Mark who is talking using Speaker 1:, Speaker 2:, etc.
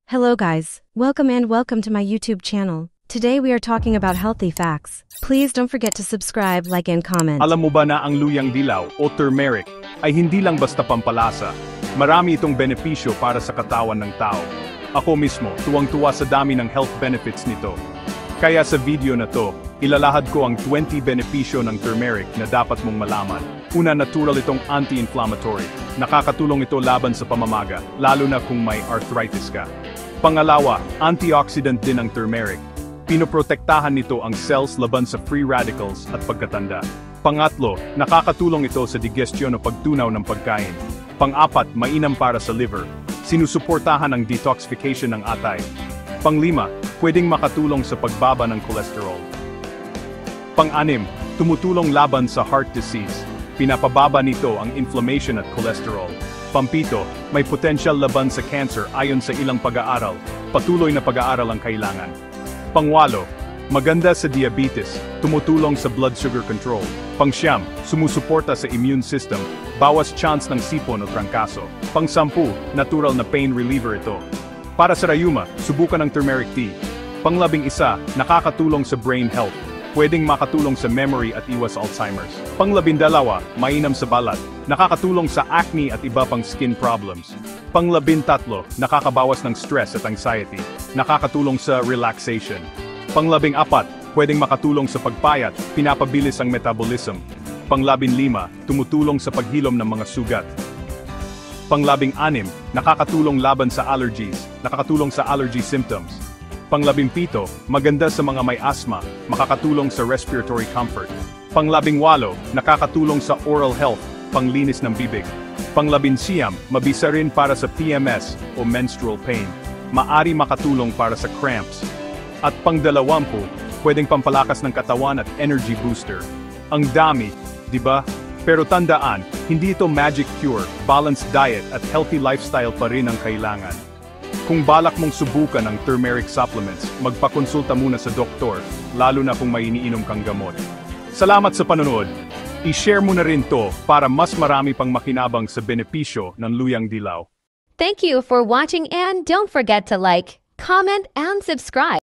Speaker 1: Hello guys, welcome to my YouTube channel. Today we are talking about healthy facts. Please don't forget to subscribe, like and comment.
Speaker 2: Alam mo ba na ang luyang dilaw o turmeric ay hindi lang basta pampalasa? Marami itong benepisyo para sa katawan ng tao. Ako mismo, tuwang-tuwa sa dami ng health benefits nito. Kaya sa video na to, ilalahad ko ang 20 benepisyo ng turmeric na dapat mong malaman. Una, natural itong anti-inflammatory. Nakakatulong ito laban sa pamamaga, lalo na kung may arthritis ka. Pangalawa, antioxidant din ang turmeric. Pinoprotektahan nito ang cells laban sa free radicals at pagkatanda. Pangatlo, nakakatulong ito sa digestion o pagtunaw ng pagkain. Pang-apat, mainam para sa liver. Sinusuportahan ang detoxification ng atay. Panglima, pwedeng makatulong sa pagbaba ng cholesterol. Pang-anim, tumutulong laban sa heart disease. Pinapababa nito ang inflammation at cholesterol. Pampito, may potensyal laban sa cancer ayon sa ilang pag-aaral. Patuloy na pag-aaral ang kailangan. Pangwalo, maganda sa diabetes, tumutulong sa blood sugar control. Pangsyam, sumusuporta sa immune system, bawas chance ng sipon o trangkaso. Pangsampu, natural na pain reliever ito. Para sa rayuma, subukan ng turmeric tea. Panglabing-isa, nakakatulong sa brain health. Pwedeng makatulong sa memory at iwas Alzheimer's. Panglabindalawa, mainam sa balat. Nakakatulong sa acne at iba pang skin problems. Panglabintatlo, nakakabawas ng stress at anxiety. Nakakatulong sa relaxation. Panglabing-apat, pwedeng makatulong sa pagpayat, pinapabilis ang metabolism. Panglabing-lima, tumutulong sa paghilom ng mga sugat. Panglabing-anim, nakakatulong laban sa allergies, nakakatulong sa allergy symptoms. Panglabing-pito, maganda sa mga may asthma, makakatulong sa respiratory comfort. Panglabing-walo, nakakatulong sa oral health, panglinis ng bibig. Panglabing-siyam, mabisa rin para sa PMS o menstrual pain. Maari makatulong para sa cramps. At pangdalawampu, pwedeng pampalakas ng katawan at energy booster. Ang dami, di ba? Pero tandaan, hindi ito magic cure, balanced diet at healthy lifestyle pa rin ang kailangan. Kung balak mong subukan ang turmeric supplements, magpakonsulta muna sa doktor, lalo na kung may iniinom kang gamot. Salamat sa panonood. I-share mo na rin to para mas marami pang makinabang sa benepisyo ng luyang dilaw.
Speaker 3: Thank you for watching and don't forget to like, comment, and subscribe.